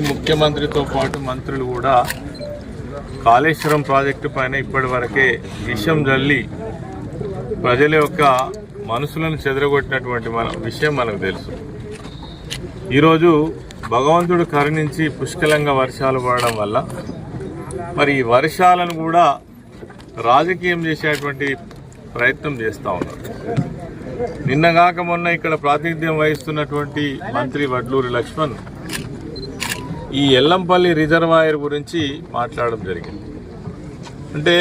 ముఖ్యమంత్రితో పాటు మంత్రులు కూడా కాళేశ్వరం ప్రాజెక్టు పైన ఇప్పటి వరకే విషయం జల్లి ప్రజల యొక్క మనసులను చెదరగొట్టినటువంటి విషయం మనకు తెలుసు. ఈరోజు భగవంతుడు కరుణించి పుష్కలంగా వర్షాలు పడడం వల్ల మరి ఈ వర్షాలను కూడా రాజకీయం చేసేటువంటి ప్రయత్నం చేస్తూ ఉన్నారు. నిన్నగాక మొన్న ఇక్కడ ప్రాతినిధ్యం వహిస్తున్నటువంటి మంత్రి వడ్లూరి లక్ష్మణ్ ఈ ఎల్లంపల్లి రిజర్వాయర్ గురించి మాట్లాడడం జరిగింది. అంటే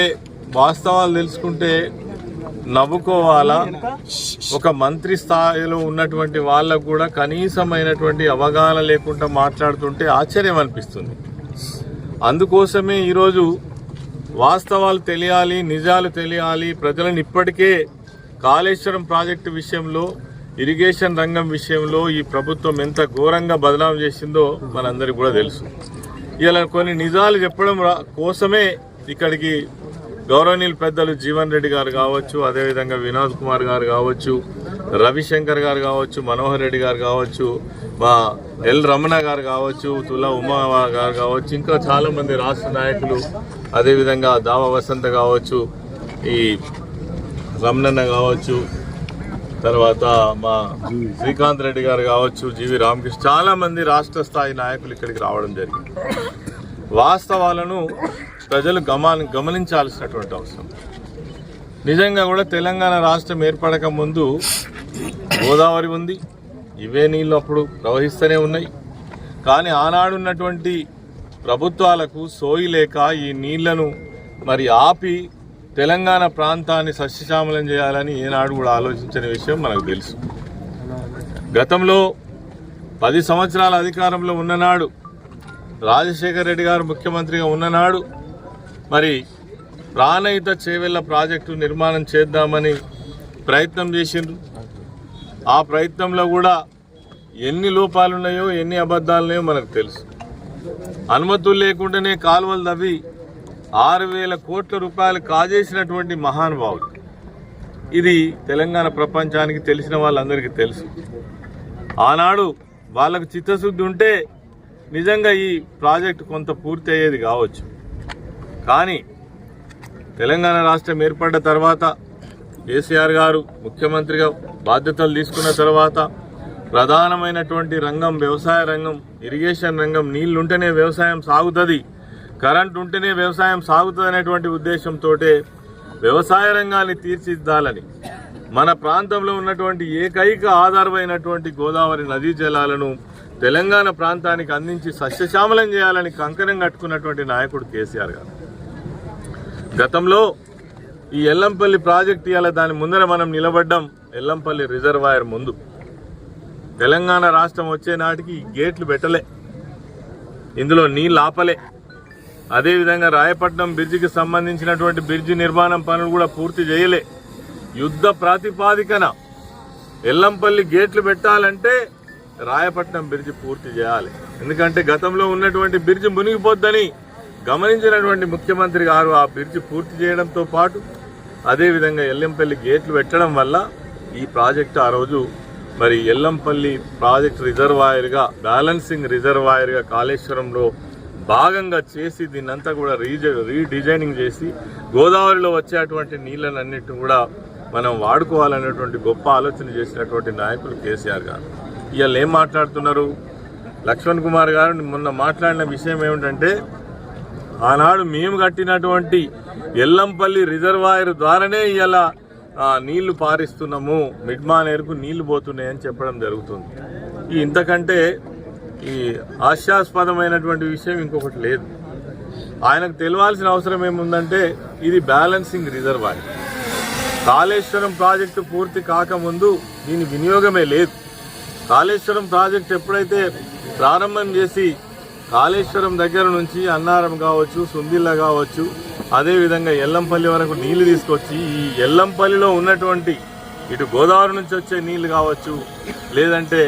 వాస్తవాలు తెలుసుకుంటే నవ్వుకోవాలా, ఒక మంత్రి స్థాయిలో ఉన్నటువంటి వాళ్ళకు కూడా కనీసమైనటువంటి అవగాహన లేకుండా మాట్లాడుతుంటే ఆశ్చర్యం అనిపిస్తుంది. అందుకోసమే ఈరోజు వాస్తవాలు తెలియాలి, నిజాలు తెలియాలి, ప్రజలను ఇప్పటికే కాళేశ్వరం ప్రాజెక్టు విషయంలో, ఇరిగేషన్ రంగం విషయంలో ఈ ప్రభుత్వం ఎంత ఘోరంగా బదనాం చేసిందో మనందరికీ కూడా తెలుసు. ఇలా కొన్ని నిజాలు చెప్పడం కోసమే ఇక్కడికి గౌరవనీయులు పెద్దలు జీవన్ రెడ్డి గారు కావచ్చు, అదేవిధంగా వినోద్ కుమార్ గారు కావచ్చు, రవిశంకర్ గారు కావచ్చు, మనోహర్ రెడ్డి గారు కావచ్చు, మా ఎల్ రమణ గారు కావచ్చు, తులా ఉమా గారు కావచ్చు, ఇంకా చాలామంది రాష్ట్ర నాయకులు, అదేవిధంగా దావా వసంత కావచ్చు, ఈ రమణన్న కావచ్చు, తర్వాత మా శ్రీకాంత్ రెడ్డి గారు కావచ్చు, జీవి రామకృష్ణ, చాలామంది రాష్ట్ర స్థాయి నాయకులు ఇక్కడికి రావడం జరిగింది. వాస్తవాలను ప్రజలు గమనించాల్సినటువంటి అవసరం. నిజంగా కూడా తెలంగాణ రాష్ట్రం ఏర్పడక ముందు గోదావరి ఉంది, ఇవే నీళ్ళు అప్పుడు ప్రవహిస్తూనే ఉన్నాయి. కానీ ఆనాడున్నటువంటి ప్రభుత్వాలకు సోయి లేక ఈ నీళ్లను మరి ఆపి తెలంగాణ ప్రాంతాన్ని సస్యశ్యామలం చేయాలని ఏనాడు కూడా ఆలోచించని విషయం మనకు తెలుసు. గతంలో 10 సంవత్సరాల అధికారంలో ఉన్ననాడు, రాజశేఖర్ రెడ్డి గారు ముఖ్యమంత్రిగా ఉన్ననాడు మరి ప్రాణహిత చేవెళ్ల ప్రాజెక్టు నిర్మాణం చేద్దామని ప్రయత్నం చేసిండ్రు. ఆ ప్రయత్నంలో కూడా ఎన్ని లోపాలున్నాయో, ఎన్ని అబద్ధాలున్నాయో మనకు తెలుసు. అనుమతులు లేకుండానే కాలువలు తవ్వి 6,000 కోట్ల రూపాయలు కాజేసినటువంటి మహానుభావుడు. ఇది తెలంగాణ ప్రపంచానికి తెలిసిన వాళ్ళందరికీ తెలుసు. ఆనాడు వాళ్ళకు చిత్తశుద్ధి ఉంటే నిజంగా ఈ ప్రాజెక్టు కొంత పూర్తి అయ్యేది కావచ్చు. కానీ తెలంగాణ రాష్ట్రం ఏర్పడ్డ తర్వాత కేసీఆర్ గారు ముఖ్యమంత్రిగా బాధ్యతలు తీసుకున్న తర్వాత ప్రధానమైనటువంటి రంగం వ్యవసాయ రంగం, ఇరిగేషన్ రంగం. నీళ్లుంటేనే వ్యవసాయం సాగుతుంది, కరెంట్ ఉంటేనే వ్యవసాయం సాగుతుంది అనేటువంటి ఉద్దేశంతో వ్యవసాయ రంగాన్ని తీర్చిదిద్దాలని మన ప్రాంతంలో ఉన్నటువంటి ఏకైక ఆధారమైనటువంటి గోదావరి నదీ జలాలను తెలంగాణ ప్రాంతానికి అందించి సస్యశ్యామలం చేయాలని కంకణం కట్టుకున్నటువంటి నాయకుడు కేసీఆర్ గారు. గతంలో ఈ ఎల్లంపల్లి ప్రాజెక్టు ఇవాళ దాని ముందర మనం నిలబడ్డం. ఎల్లంపల్లి రిజర్వాయర్ ముందు తెలంగాణ రాష్ట్రం వచ్చే నాటికి గేట్లు పెట్టలే, ఇందులో నీళ్ళు ఆపలే. అదేవిధంగా రాయపట్నం బ్రిడ్జికి సంబంధించినటువంటి బ్రిడ్జి నిర్మాణం పనులు కూడా పూర్తి చేయలే. యుద్ధ ప్రాతిపాదికన ఎల్లంపల్లి గేట్లు పెట్టాలంటే రాయపట్నం బ్రిడ్జి పూర్తి చేయాలి. ఎందుకంటే గతంలో ఉన్నటువంటి బ్రిడ్జి మునిగిపోద్దని గమనించినటువంటి ముఖ్యమంత్రి గారు ఆ బ్రిడ్జి పూర్తి చేయడంతో పాటు అదేవిధంగా ఎల్లంపల్లి గేట్లు పెట్టడం వల్ల ఈ ప్రాజెక్టు ఆ రోజు మరి ఎల్లంపల్లి ప్రాజెక్టు రిజర్వాయర్గా, బ్యాలెన్సింగ్ రిజర్వాయర్గా కాళేశ్వరంలో భాగంగా చేసి దీన్నంతా కూడా రీడిజైనింగ్ చేసి గోదావరిలో వచ్చేటువంటి నీళ్ళనన్నిటిని కూడా మనం వాడుకోవాలనేటువంటి గొప్ప ఆలోచన చేసినటువంటి నాయకులు కేసీఆర్ గారు. ఇవాళ ఏం మాట్లాడుతున్నారు? లక్ష్మణ్ కుమార్ గారు మొన్న మాట్లాడిన విషయం ఏమిటంటే, ఆనాడు మేము కట్టినటువంటి ఎల్లంపల్లి రిజర్వాయర్ ద్వారానే ఇవాళ నీళ్లు పారిస్తున్నాము, మిడ్మానేరుకు నీళ్లు పోతున్నాయని చెప్పడం జరుగుతుంది. ఇంతకంటే ఈ హాస్యాస్పదమైనటువంటి విషయం ఇంకొకటి లేదు. ఆయనకు తెలియాల్సిన అవసరం ఏముందంటే, ఇది బ్యాలెన్సింగ్ రిజర్వాయర్. కాళేశ్వరం ప్రాజెక్టు పూర్తి కాకముందు దీని వినియోగమే లేదు. కాళేశ్వరం ప్రాజెక్టు ఎప్పుడైతే ప్రారంభం చేసి కాళేశ్వరం దగ్గర నుంచి అన్నారం కావచ్చు, సుందిల్ల కావచ్చు, అదేవిధంగా ఎల్లంపల్లి వరకు నీళ్లు తీసుకొచ్చి ఈ ఎల్లంపల్లిలో ఉన్నటువంటి ఇటు గోదావరి నుంచి వచ్చే నీళ్లు కావచ్చు, లేదంటే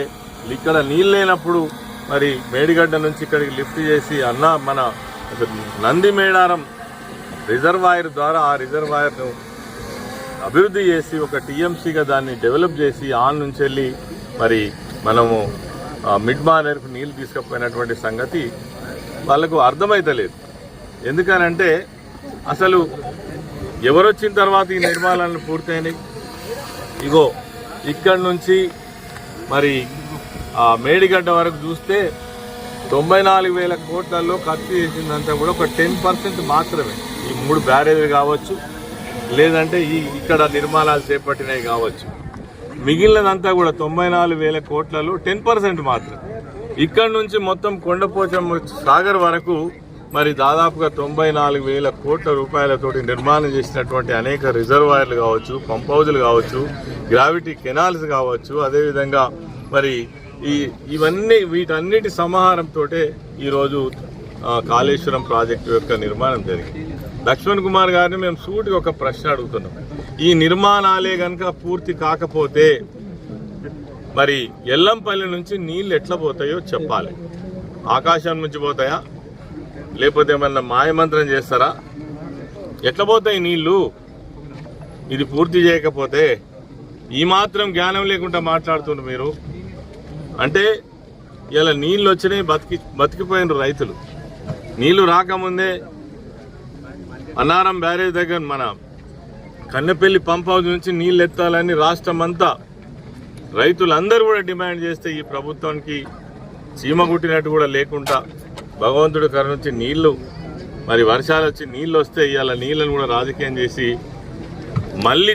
ఇక్కడ నీళ్ళు లేనప్పుడు మరి మేడిగడ్డ నుంచి ఇక్కడికి లిఫ్ట్ చేసి మన నంది మేడారం రిజర్వాయర్ ద్వారా ఆ రిజర్వాయర్ను అభివృద్ధి చేసి ఒక టీఎంసీగా దాన్ని డెవలప్ చేసి ఆన్ నుంచి వెళ్ళి మరి మనము మిడ్ మానేర్కు నీళ్ళు తీసుకుపోయినటువంటి సంగతి వాళ్ళకు అర్థమైతలేదు. ఎందుకనంటే అసలు ఎవరొచ్చిన తర్వాత ఈ నిర్మాణాలను పూర్తయినాయి. ఇగో ఇక్కడి నుంచి మరి మేడిగడ్డ వరకు చూస్తే 94,000 కోట్లలో ఖర్చు చేసిందంతా కూడా ఒక 10% మాత్రమే. ఈ 3 బ్యారేజ్లు కావచ్చు, లేదంటే ఇక్కడ నిర్మాణాలు చేపట్టినవి కావచ్చు. మిగిలినదంతా కూడా 94,000 కోట్లలో 10% మాత్రం. ఇక్కడ నుంచి మొత్తం కొండపోచమ్మ సాగర్ వరకు మరి దాదాపుగా 94,000 కోట్ల రూపాయలతోటి నిర్మాణం చేసినటువంటి అనేక రిజర్వాయర్లు కావచ్చు, పంప్ హౌజులు కావచ్చు, గ్రావిటీ కెనాల్స్ కావచ్చు, అదేవిధంగా మరి వీటన్నిటి సమాహారంతో ఈరోజు కాళేశ్వరం ప్రాజెక్టు యొక్క నిర్మాణం జరిగింది. లక్ష్మణ్ కుమార్ గారిని మేము సూటిగా ఒక ప్రశ్న అడుగుతున్నాం. ఈ నిర్మాణాలే కనుక పూర్తి కాకపోతే మరి ఎల్లంపల్లి నుంచి నీళ్లు ఎట్లా పోతాయో చెప్పాలి. ఆకాశం నుంచి పోతాయా, లేకపోతే ఏమన్నా మాయమంత్రం చేస్తారా? ఎట్లా పోతాయి నీళ్లు ఇది పూర్తి చేయకపోతే? ఈ మాత్రం జ్ఞానం లేకుండా మాట్లాడుతున్నారు మీరు. అంటే ఇలా నీళ్ళు వచ్చినాయి, బతికిపోయిన రైతులు. నీళ్లు రాకముందే అన్నారం బ్యారేజ్ దగ్గర మన కన్నెపల్లి పంప్ హౌస్ నుంచి నీళ్ళు ఎత్తాలని రాష్ట్రం అంతా రైతులందరూ కూడా డిమాండ్ చేస్తే ఈ ప్రభుత్వానికి చీమ కుట్టినట్టు కూడా లేకుండా భగవంతుడి కరుణించి నీళ్లు మరి వర్షాలు వచ్చి నీళ్ళు వస్తే ఇవాళ నీళ్ళను కూడా రాజకీయం చేసి మళ్ళీ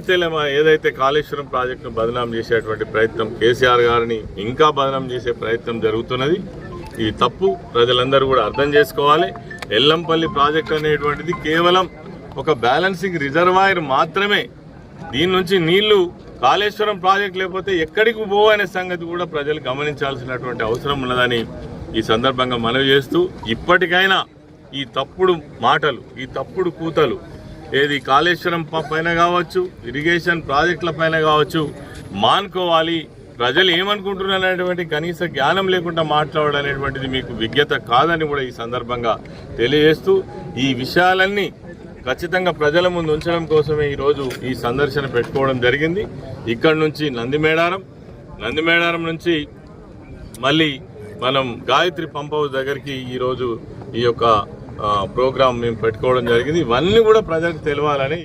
ఏదైతే కాళేశ్వరం ప్రాజెక్టును బదనాం చేసేటువంటి ప్రయత్నం, కేసీఆర్ గారిని ఇంకా బదనాం చేసే ప్రయత్నం జరుగుతున్నది. ఇది తప్పు, ప్రజలందరూ కూడా అర్థం చేసుకోవాలి. ఎల్లంపల్లి ప్రాజెక్ట్ అనేటువంటిది కేవలం ఒక బ్యాలెన్సింగ్ రిజర్వాయర్ మాత్రమే. దీని నుంచి నీళ్లు కాళేశ్వరం ప్రాజెక్ట్ లేకపోతే ఎక్కడికి పోవనే సంగతి కూడా ప్రజలు గమనించాల్సినటువంటి అవసరం ఉన్నదని ఈ సందర్భంగా మనవి చేస్తూ, ఇప్పటికైనా ఈ తప్పుడు మాటలు, ఈ తప్పుడు కూతలు ఏది కాళేశ్వరం పైన కావచ్చు, ఇరిగేషన్ ప్రాజెక్టుల పైన కావచ్చు మానుకోవాలి. ప్రజలు ఏమనుకుంటున్నారనేటువంటి కనీస జ్ఞానం లేకుండా మాట్లాడడం అనేటువంటిది మీకు విజ్ఞత కాదని కూడా ఈ సందర్భంగా తెలియజేస్తూ, ఈ విషయాలన్నీ ఖచ్చితంగా ప్రజల ముందు ఉంచడం కోసమే ఈరోజు ఈ సందర్శన పెట్టుకోవడం జరిగింది. ఇక్కడ నుంచి నందిమేడారం నుంచి మళ్ళీ మనం గాయత్రి పంప్ హౌస్ దగ్గరికి ఈరోజు ఈ యొక్క ప్రోగ్రాం మేము పెట్టుకోవడం జరిగింది. ఇవన్నీ కూడా ప్రజలకు తెలవాలని